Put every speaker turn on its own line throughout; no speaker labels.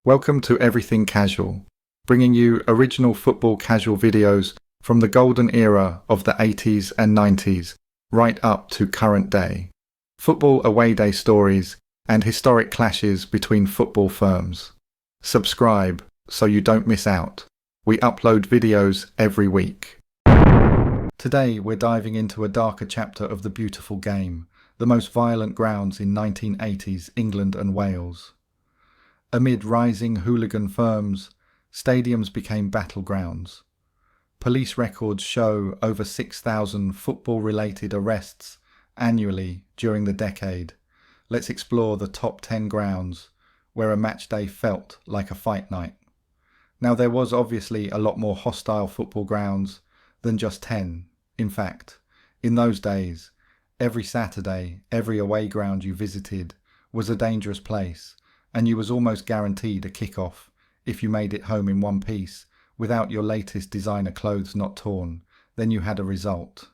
Welcome to Everything Casual, bringing you original football casual videos from the golden era of the 80s and 90s, right up to current day. Football away day stories and historic clashes between football firms. Subscribe so you don't miss out. We upload videos every week. Today we're diving into a darker chapter of the beautiful game, the most violent grounds in 1980s England and Wales. Amid rising hooligan firms, stadiums became battlegrounds. Police records show over 6,000 football-related arrests annually during the decade. Let's explore the top 10 grounds where a match day felt like a fight night. Now, there was obviously a lot more hostile football grounds than just 10. In fact, in those days, every Saturday, every away ground you visited was a dangerous place, and you was almost guaranteed a kick-off if you made it home in one piece without your latest designer clothes not torn. Then you had a result.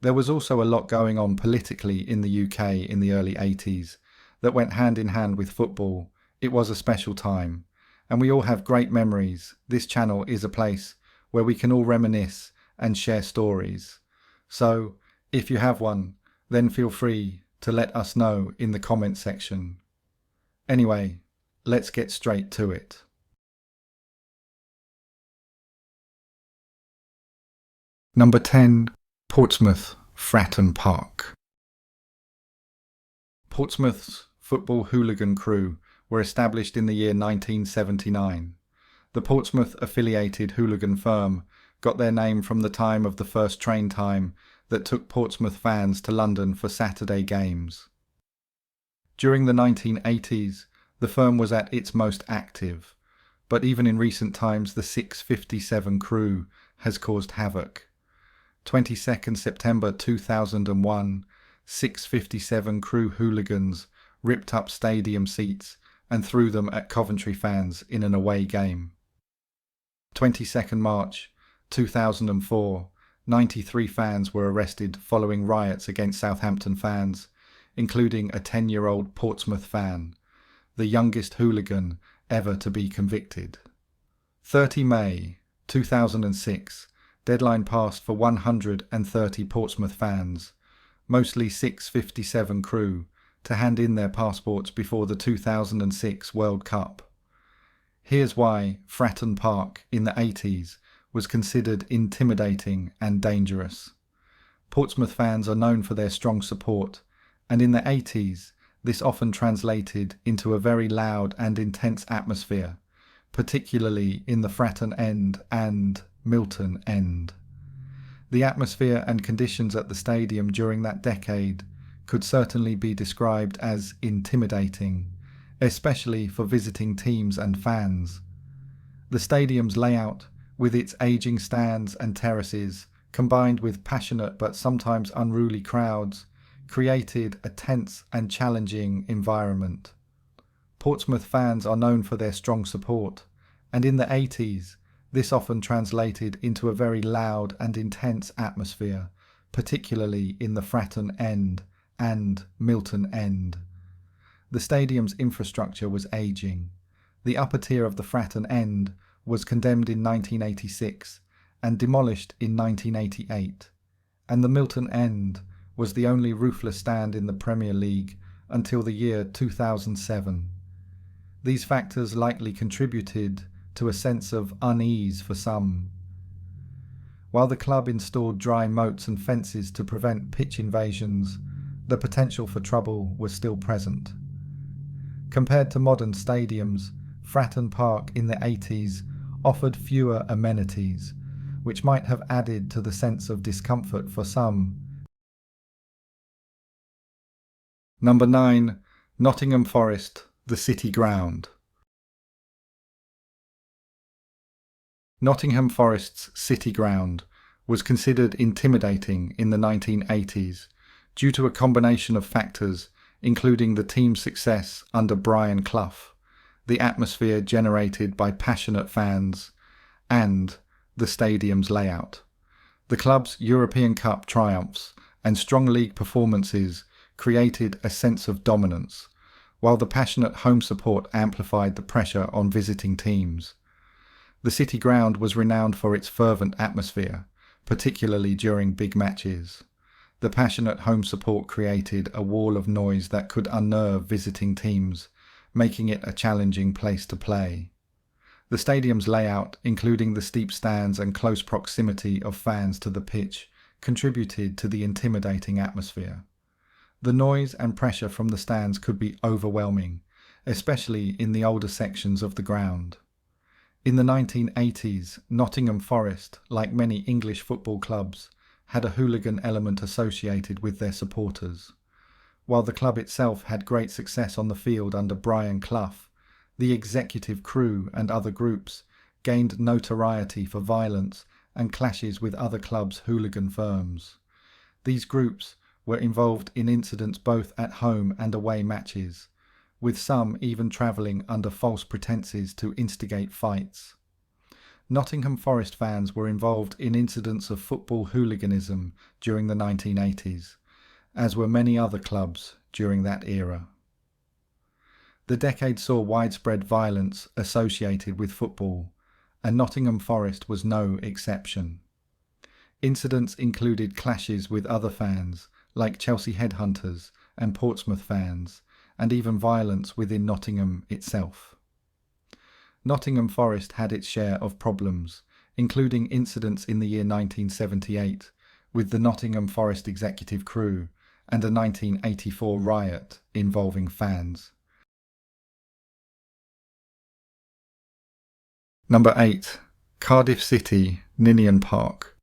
There was also a lot going on politically in the UK in the early 80s that went hand in hand with football. It was a special time, and we all have great memories. This channel is a place where we can all reminisce and share stories. So, if you have one, then feel free to let us know in the comment section. Anyway, let's get straight to it. Number 10. Portsmouth, Fratton Park. Portsmouth's football hooligan crew were established in the year 1979. The Portsmouth-affiliated hooligan firm got their name from the time of the first train time that took Portsmouth fans to London for Saturday games. During the 1980s, the firm was at its most active, but even in recent times the 657 crew has caused havoc. 22nd September 2001, 657 crew hooligans ripped up stadium seats and threw them at Coventry fans in an away game. 22nd March 2004, 93 fans were arrested following riots against Southampton fans, including a 10-year-old Portsmouth fan, the youngest hooligan ever to be convicted. 30 May 2006, deadline passed for 130 Portsmouth fans, mostly 657 crew, to hand in their passports before the 2006 World Cup. Here's why Fratton Park in the 80s was considered intimidating and dangerous. Portsmouth fans are known for their strong support, and in the 80s, this often translated into a very loud and intense atmosphere, particularly in the Fratton end and Milton end. The atmosphere and conditions at the stadium during that decade could certainly be described as intimidating, especially for visiting teams and fans. The stadium's layout, with its aging stands and terraces, combined with passionate but sometimes unruly crowds, created a tense and challenging environment. Portsmouth fans are known for their strong support, and in the 80s, this often translated into a very loud and intense atmosphere, particularly in the Fratton end and Milton end. The stadium's infrastructure was aging. The upper tier of the Fratton end was condemned in 1986 and demolished in 1988, and the Milton end was the only roofless stand in the Premier League until the year 2007. These factors likely contributed to a sense of unease for some. While the club installed dry moats and fences to prevent pitch invasions, the potential for trouble was still present. Compared to modern stadiums, Fratton Park in the 80s offered fewer amenities, which might have added to the sense of discomfort for some. Number 9. Nottingham Forest, the City Ground. Nottingham Forest's City Ground was considered intimidating in the 1980s due to a combination of factors, including the team's success under Brian Clough, the atmosphere generated by passionate fans, and the stadium's layout. The club's European Cup triumphs and strong league performances created a sense of dominance, while the passionate home support amplified the pressure on visiting teams. The City Ground was renowned for its fervent atmosphere, particularly during big matches. The passionate home support created a wall of noise that could unnerve visiting teams, making it a challenging place to play. The stadium's layout, including the steep stands and close proximity of fans to the pitch, contributed to the intimidating atmosphere. The noise and pressure from the stands could be overwhelming, especially in the older sections of the ground. In the 1980s, Nottingham Forest, like many English football clubs, had a hooligan element associated with their supporters. While the club itself had great success on the field under Brian Clough, the executive crew and other groups gained notoriety for violence and clashes with other clubs' hooligan firms. These groups were involved in incidents both at home and away matches, with some even travelling under false pretences to instigate fights. Nottingham Forest fans were involved in incidents of football hooliganism during the 1980s, as were many other clubs during that era. The decade saw widespread violence associated with football, and Nottingham Forest was no exception. Incidents included clashes with other fans, like Chelsea headhunters and Portsmouth fans, and even violence within Nottingham itself. Nottingham Forest had its share of problems, including incidents in the year 1978 with the Nottingham Forest executive crew and a 1984 riot involving fans. Number 8. Cardiff City, Ninian Park.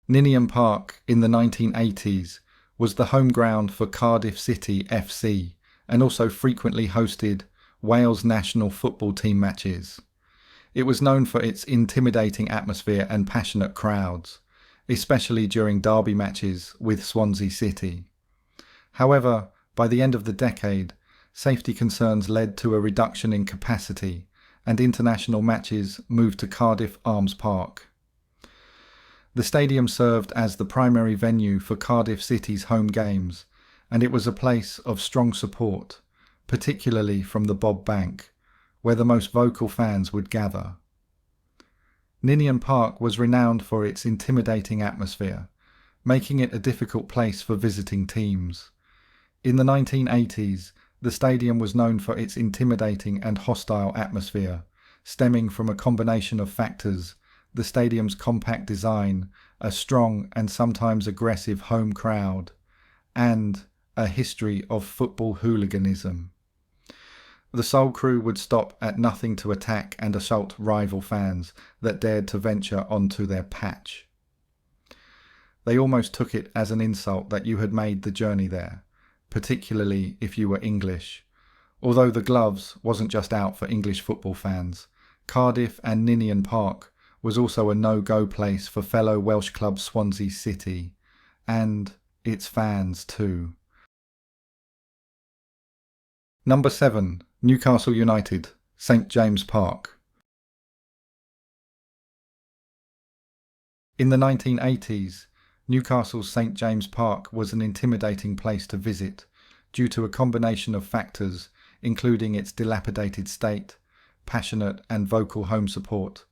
Ninian Park in the 1980s was the home ground for Cardiff City FC and also frequently hosted Wales national football team matches. It was known for its intimidating atmosphere and passionate crowds, especially during derby matches with Swansea City. However, by the end of the decade, safety concerns led to a reduction in capacity and international matches moved to Cardiff Arms Park. The stadium served as the primary venue for Cardiff City's home games, and it was a place of strong support, particularly from the Bob Bank, where the most vocal fans would gather. Ninian Park was renowned for its intimidating atmosphere, making it a difficult place for visiting teams. In the 1980s, the stadium was known for its intimidating and hostile atmosphere, stemming from a combination of factors: the stadium's compact design, a strong and sometimes aggressive home crowd, and a history of football hooliganism. The Soul Crew would stop at nothing to attack and assault rival fans that dared to venture onto their patch. They almost took it as an insult that you had made the journey there, particularly if you were English. Although the Gloves wasn't just out for English football fans, Cardiff and Ninian Park was also a no-go place for fellow Welsh club Swansea City, and its fans too. Number 7. Newcastle United, St James Park. In the 1980s, Newcastle's St James Park was an intimidating place to visit due to a combination of factors including its dilapidated state, passionate and vocal home support,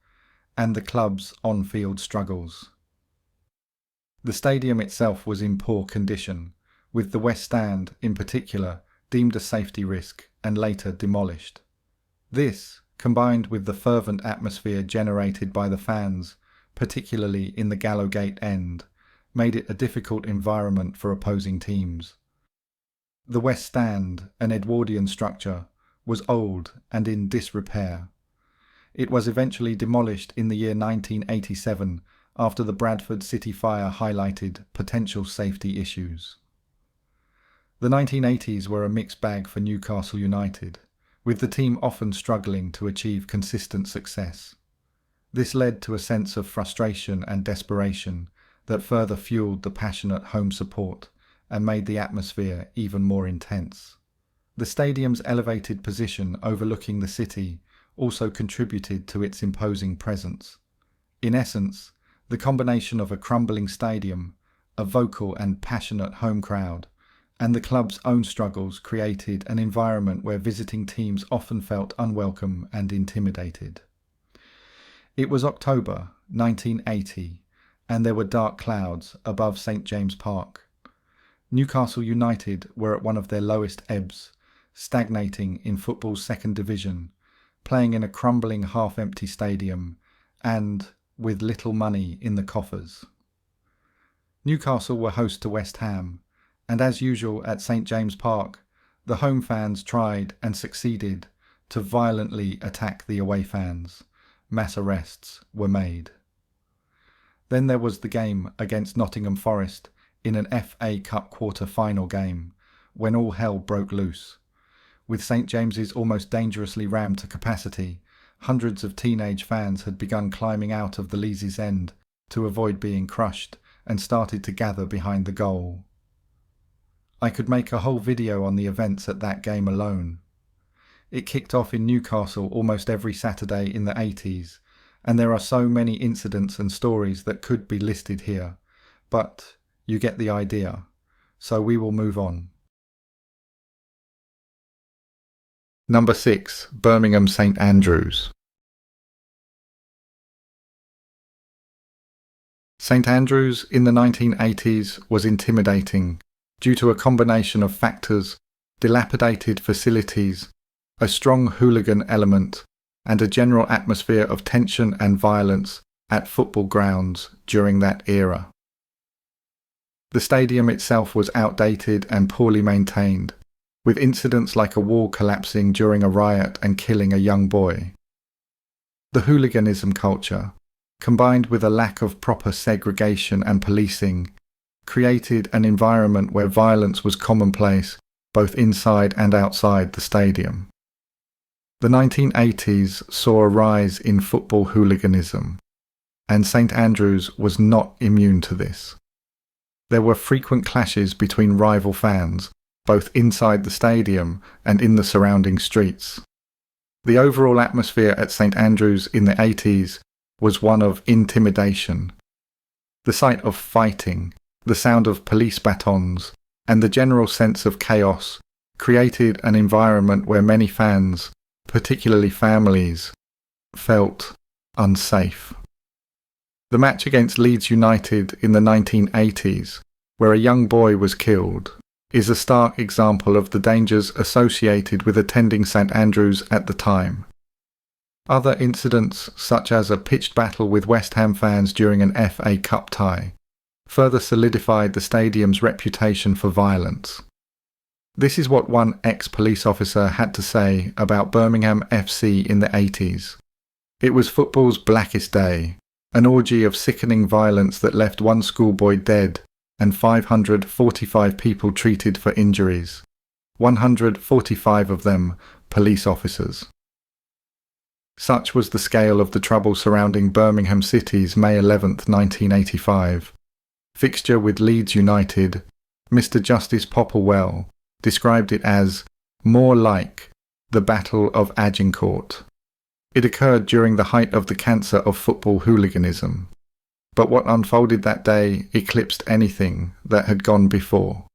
and the club's on-field struggles. The stadium itself was in poor condition, with the West Stand, in particular, deemed a safety risk and later demolished. This, combined with the fervent atmosphere generated by the fans, particularly in the Gallowgate end, made it a difficult environment for opposing teams. The West Stand, an Edwardian structure, was old and in disrepair. It was eventually demolished in the year 1987 after the Bradford City fire highlighted potential safety issues. The 1980s were a mixed bag for Newcastle United, with the team often struggling to achieve consistent success. This led to a sense of frustration and desperation that further fueled the passionate home support and made the atmosphere even more intense. The stadium's elevated position overlooking the city also contributed to its imposing presence. In essence, the combination of a crumbling stadium, a vocal and passionate home crowd, and the club's own struggles created an environment where visiting teams often felt unwelcome and intimidated. It was October 1980, and there were dark clouds above St James Park. Newcastle United were at one of their lowest ebbs, stagnating in football's second division, playing in a crumbling half-empty stadium, and with little money in the coffers. Newcastle were host to West Ham, and as usual at St James Park, the home fans tried and succeeded to violently attack the away fans. Mass arrests were made. Then there was the game against Nottingham Forest in an FA Cup quarter-final game, when all hell broke loose. With St James's almost dangerously rammed to capacity, hundreds of teenage fans had begun climbing out of the Leeds' end to avoid being crushed and started to gather behind the goal. I could make a whole video on the events at that game alone. It kicked off in Newcastle almost every Saturday in the 80s, and there are so many incidents and stories that could be listed here, but you get the idea, so we will move on. Number 6. Birmingham St Andrews. St Andrews in the 1980s was intimidating due to a combination of factors: dilapidated facilities, a strong hooligan element, and a general atmosphere of tension and violence at football grounds during that era. The stadium itself was outdated and poorly maintained, with incidents like a wall collapsing during a riot and killing a young boy. The hooliganism culture, combined with a lack of proper segregation and policing, created an environment where violence was commonplace both inside and outside the stadium. The 1980s saw a rise in football hooliganism, and St Andrews was not immune to this. There were frequent clashes between rival fans, both inside the stadium and in the surrounding streets. The overall atmosphere at St Andrews in the 80s was one of intimidation. The sight of fighting, the sound of police batons, and the general sense of chaos created an environment where many fans, particularly families, felt unsafe. The match against Leeds United in the 1980s, where a young boy was killed, is a stark example of the dangers associated with attending St Andrews at the time. Other incidents, such as a pitched battle with West Ham fans during an FA Cup tie, further solidified the stadium's reputation for violence. This is what one ex-police officer had to say about Birmingham FC in the 80s. It was football's blackest day, an orgy of sickening violence that left one schoolboy dead and 545 people treated for injuries, 145 of them police officers. Such was the scale of the trouble surrounding Birmingham City's May 11, 1985 fixture with Leeds United. Mr. Justice Popplewell described it as more like the Battle of Agincourt. It occurred during the height of the cancer of football hooliganism, but what unfolded that day eclipsed anything that had gone before.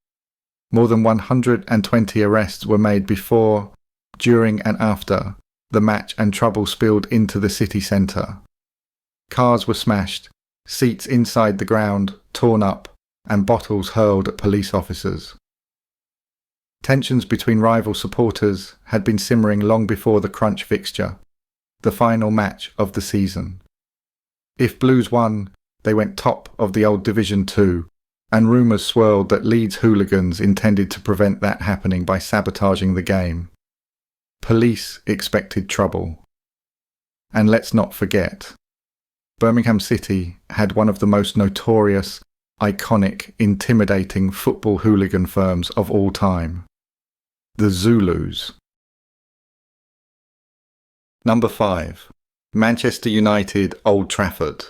More than 120 arrests were made before, during and after the match, and trouble spilled into the city centre. Cars were smashed, seats inside the ground torn up, and bottles hurled at police officers. Tensions between rival supporters had been simmering long before the crunch fixture, the final match of the season. If Blues won, they went top of the old Division 2, and rumours swirled that Leeds hooligans intended to prevent that happening by sabotaging the game. Police expected trouble. And let's not forget, Birmingham City had one of the most notorious, iconic, intimidating football hooligan firms of all time, the Zulus. Number 5. Manchester United Old Trafford.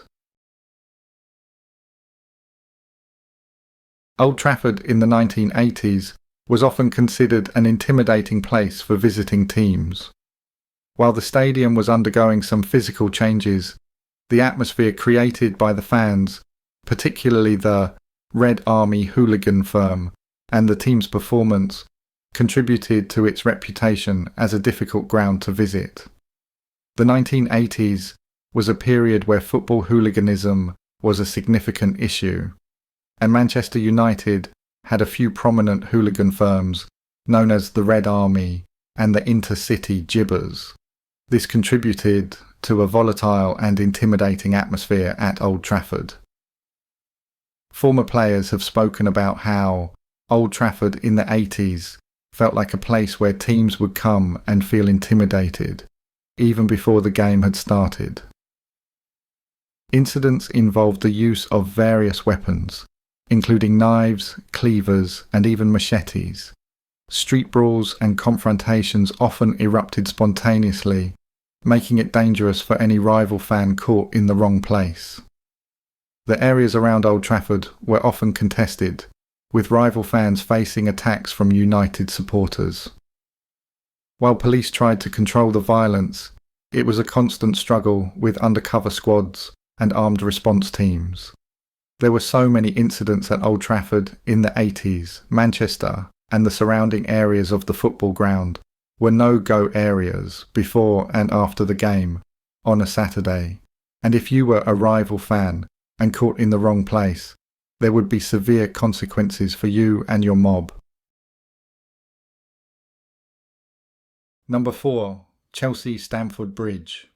Old Trafford in the 1980s was often considered an intimidating place for visiting teams. While the stadium was undergoing some physical changes, the atmosphere created by the fans, particularly the Red Army hooligan firm, and the team's performance contributed to its reputation as a difficult ground to visit. The 1980s was a period where football hooliganism was a significant issue, and Manchester United had a few prominent hooligan firms known as the Red Army and the Intercity Jibbers. This contributed to a volatile and intimidating atmosphere at Old Trafford. Former players have spoken about how Old Trafford in the 80s felt like a place where teams would come and feel intimidated, even before the game had started. Incidents involved the use of various weapons, including knives, cleavers, and even machetes. Street brawls and confrontations often erupted spontaneously, making it dangerous for any rival fan caught in the wrong place. The areas around Old Trafford were often contested, with rival fans facing attacks from United supporters. While police tried to control the violence, it was a constant struggle with undercover squads and armed response teams. There were so many incidents at Old Trafford in the 80s. Manchester and the surrounding areas of the football ground were no-go areas before and after the game on a Saturday, and if you were a rival fan and caught in the wrong place, there would be severe consequences for you and your mob. Number 4. Chelsea Stamford Bridge.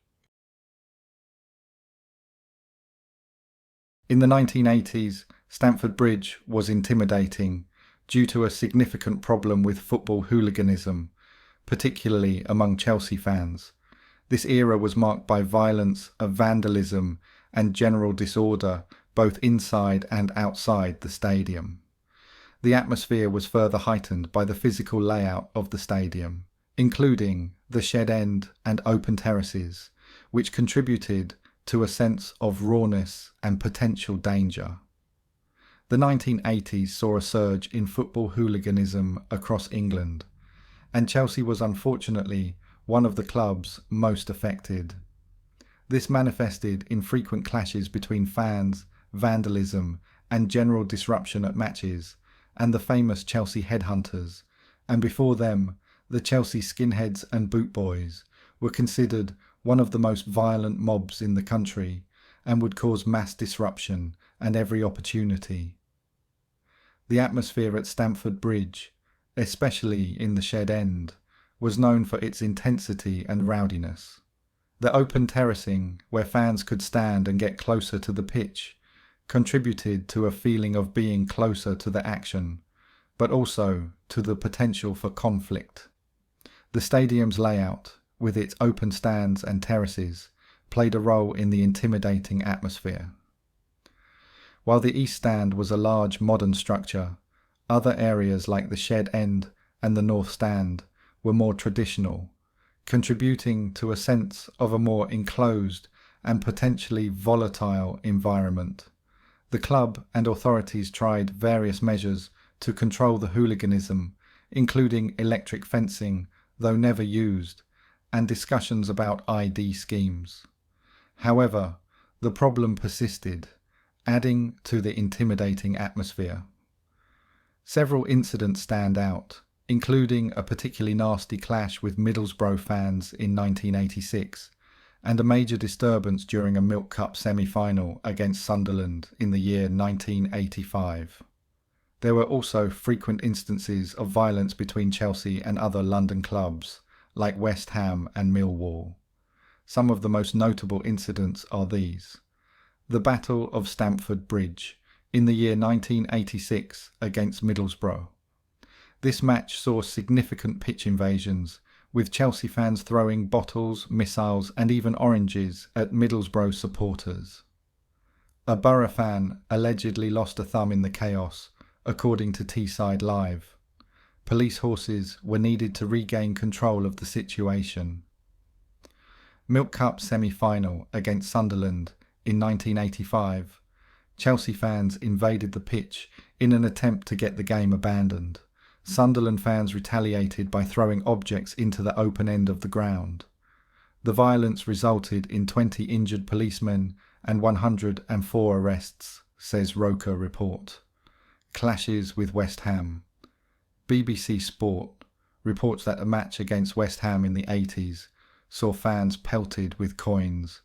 In the 1980s, Stamford Bridge was intimidating due to a significant problem with football hooliganism, particularly among Chelsea fans. This era was marked by violence, vandalism, and general disorder both inside and outside the stadium. The atmosphere was further heightened by the physical layout of the stadium, including the shed end and open terraces, which contributed to a sense of rawness and potential danger. The 1980s saw a surge in football hooliganism across England, and Chelsea was unfortunately one of the clubs most affected. This manifested in frequent clashes between fans, vandalism, and general disruption at matches, and the famous Chelsea headhunters, and before them, the Chelsea skinheads and boot boys, were considered one of the most violent mobs in the country and would cause mass disruption and every opportunity. The atmosphere at Stamford Bridge, especially in the shed end, was known for its intensity and rowdiness. The open terracing, where fans could stand and get closer to the pitch, contributed to a feeling of being closer to the action, but also to the potential for conflict. The stadium's layout, with its open stands and terraces, played a role in the intimidating atmosphere. While the East Stand was a large modern structure, other areas like the shed end and the North Stand were more traditional, contributing to a sense of a more enclosed and potentially volatile environment. The club and authorities tried various measures to control the hooliganism, including electric fencing, though never used, and discussions about ID schemes. However, the problem persisted, adding to the intimidating atmosphere. Several incidents stand out, including a particularly nasty clash with Middlesbrough fans in 1986, and a major disturbance during a Milk Cup semi-final against Sunderland in the year 1985. There were also frequent instances of violence between Chelsea and other London clubs, like West Ham and Millwall. Some of the most notable incidents are these. The Battle of Stamford Bridge in the year 1986 against Middlesbrough. This match saw significant pitch invasions, with Chelsea fans throwing bottles, missiles and even oranges at Middlesbrough supporters. A Borough fan allegedly lost a thumb in the chaos, according to Teesside Live. Police horses were needed to regain control of the situation. Milk Cup semi-final against Sunderland in 1985. Chelsea fans invaded the pitch in an attempt to get the game abandoned. Sunderland fans retaliated by throwing objects into the open end of the ground. The violence resulted in 20 injured policemen and 104 arrests, says Roker report. Clashes with West Ham. BBC Sport reports that a match against West Ham in the 80s saw fans pelted with coins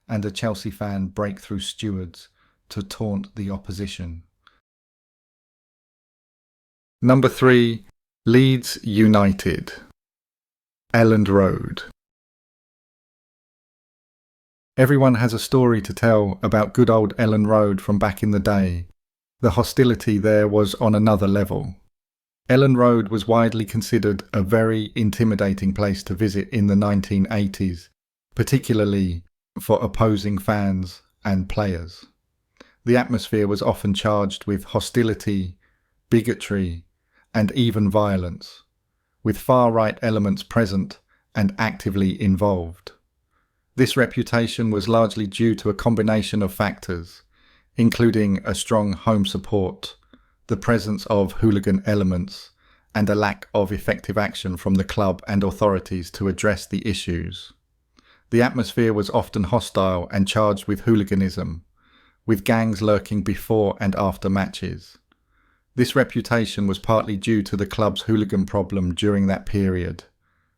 and a Chelsea fan break through stewards to taunt the opposition. Number 3. Leeds United. Elland Road. Everyone has a story to tell about good old Elland Road from back in the day. The hostility there was on another level. Elland Road was widely considered a very intimidating place to visit in the 1980s, particularly for opposing fans and players. The atmosphere was often charged with hostility, bigotry, and even violence, with far-right elements present and actively involved. This reputation was largely due to a combination of factors, including a strong home support, the presence of hooligan elements, and a lack of effective action from the club and authorities to address the issues. The atmosphere was often hostile and charged with hooliganism, with gangs lurking before and after matches. This reputation was partly due to the club's hooligan problem during that period,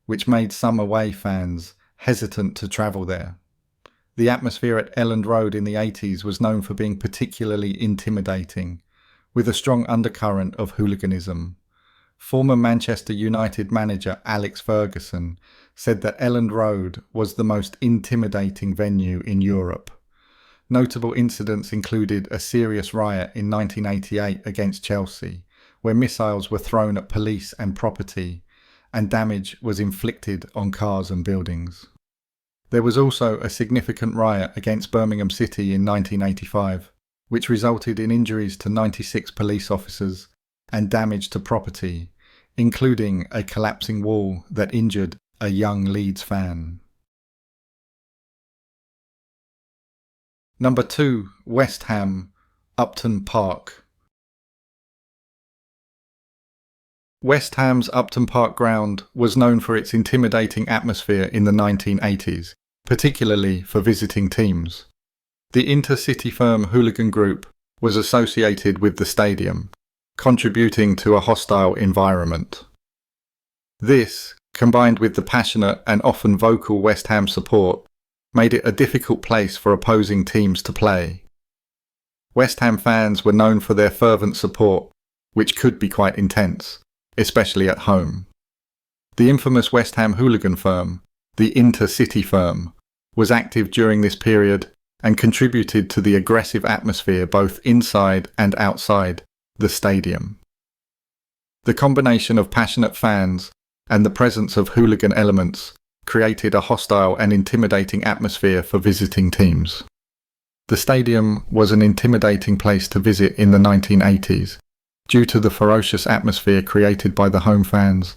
which made some away fans hesitant to travel there. The atmosphere at Elland Road in the 80s was known for being particularly intimidating, with a strong undercurrent of hooliganism. Former Manchester United manager Alex Ferguson said that Elland Road was the most intimidating venue in Europe. Notable incidents included a serious riot in 1988 against Chelsea, where missiles were thrown at police and property, and damage was inflicted on cars and buildings. There was also a significant riot against Birmingham City in 1985, which resulted in injuries to 96 police officers and damage to property, including a collapsing wall that injured a young Leeds fan. Number 2. West Ham, Upton Park. West Ham's Upton Park ground was known for its intimidating atmosphere in the 1980s, particularly for visiting teams. The inter-city firm Hooligan Group was associated with the stadium, contributing to a hostile environment. This, combined with the passionate and often vocal West Ham support, made it a difficult place for opposing teams to play. West Ham fans were known for their fervent support, which could be quite intense, especially at home. The infamous West Ham hooligan firm, the Inter-City firm, was active during this period and contributed to the aggressive atmosphere both inside and outside the stadium. The combination of passionate fans and the presence of hooligan elements created a hostile and intimidating atmosphere for visiting teams. The stadium was an intimidating place to visit in the 1980s, due to the ferocious atmosphere created by the home fans,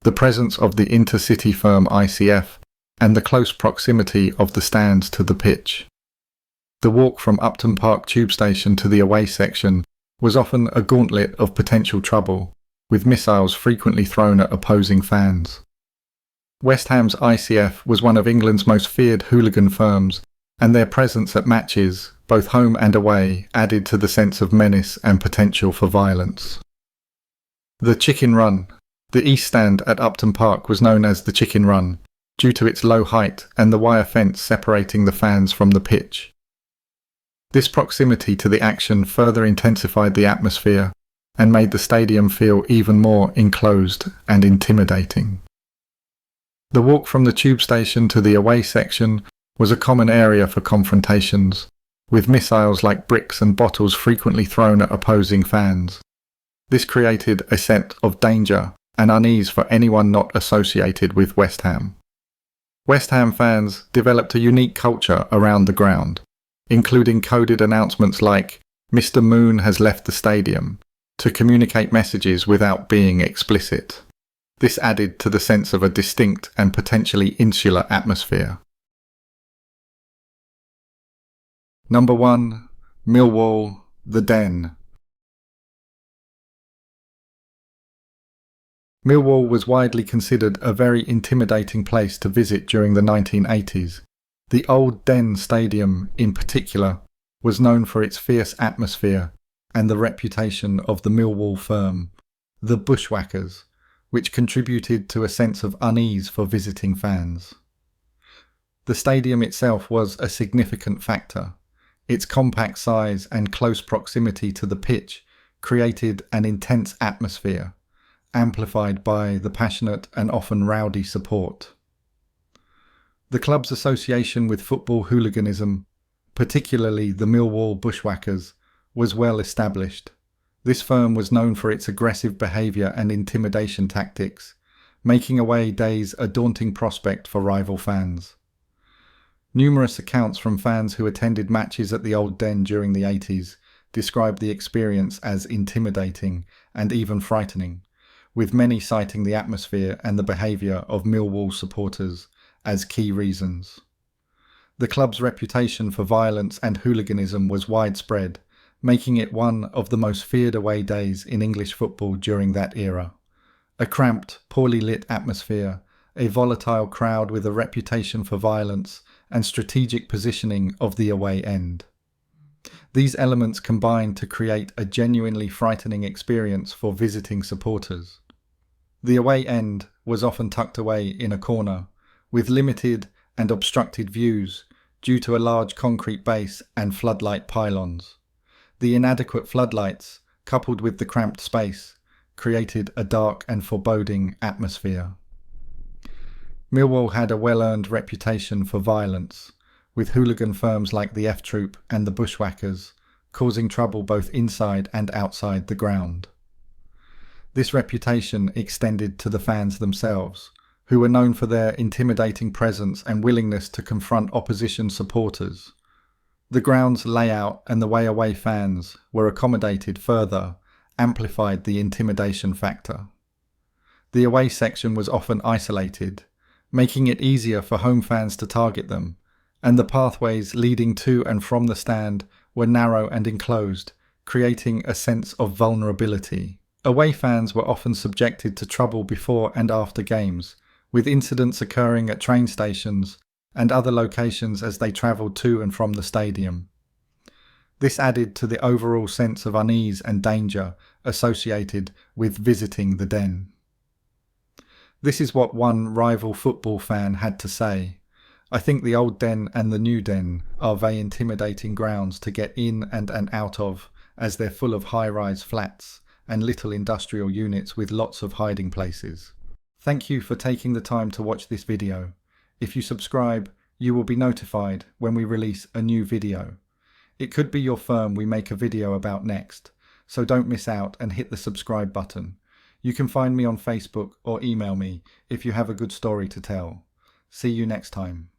the presence of the inter-city firm ICF, and the close proximity of the stands to the pitch. The walk from Upton Park tube station to the away section was often a gauntlet of potential trouble, with missiles frequently thrown at opposing fans. West Ham's ICF was one of England's most feared hooligan firms, and their presence at matches, both home and away, added to the sense of menace and potential for violence. The Chicken Run. The east stand at Upton Park was known as the Chicken Run, due to its low height and the wire fence separating the fans from the pitch. This proximity to the action further intensified the atmosphere and made the stadium feel even more enclosed and intimidating. The walk from the tube station to the away section was a common area for confrontations, with missiles like bricks and bottles frequently thrown at opposing fans. This created a sense of danger and unease for anyone not associated with West Ham. West Ham fans developed a unique culture around the ground, including coded announcements like "Mr. Moon has left the stadium," to communicate messages without being explicit. This added to the sense of a distinct and potentially insular atmosphere. Number 1. Millwall The Den. Millwall was widely considered a very intimidating place to visit during the 1980s. The old Den Stadium, in particular, was known for its fierce atmosphere and the reputation of the Millwall firm, the Bushwhackers, which contributed to a sense of unease for visiting fans. The stadium itself was a significant factor. Its compact size and close proximity to the pitch created an intense atmosphere, amplified by the passionate and often rowdy support. The club's association with football hooliganism, particularly the Millwall Bushwhackers, was well established. This firm was known for its aggressive behaviour and intimidation tactics, making away days a daunting prospect for rival fans. Numerous accounts from fans who attended matches at the Old Den during the 80s described the experience as intimidating and even frightening, with many citing the atmosphere and the behaviour of Millwall supporters as key reasons. The club's reputation for violence and hooliganism was widespread, making it one of the most feared away days in English football during that era. A cramped, poorly lit atmosphere, a volatile crowd with a reputation for violence, and strategic positioning of the away end. These elements combined to create a genuinely frightening experience for visiting supporters. The away end was often tucked away in a corner, with limited and obstructed views due to a large concrete base and floodlight pylons. The inadequate floodlights, coupled with the cramped space, created a dark and foreboding atmosphere. Millwall had a well-earned reputation for violence, with hooligan firms like the F Troop and the Bushwhackers causing trouble both inside and outside the ground. This reputation extended to the fans themselves, who were known for their intimidating presence and willingness to confront opposition supporters. The ground's layout and the way away fans were accommodated further amplified the intimidation factor. The away section was often isolated, making it easier for home fans to target them, and the pathways leading to and from the stand were narrow and enclosed, creating a sense of vulnerability. Away fans were often subjected to trouble before and after games, with incidents occurring at train stations and other locations as they travelled to and from the stadium. This added to the overall sense of unease and danger associated with visiting the Den. This is what one rival football fan had to say: "I think the Old Den and the New Den are very intimidating grounds to get in and out of, as they're full of high-rise flats and little industrial units with lots of hiding places." Thank you for taking the time to watch this video. If you subscribe, you will be notified when we release a new video. It could be your firm we make a video about next, so don't miss out and hit the subscribe button. You can find me on Facebook or email me if you have a good story to tell. See you next time.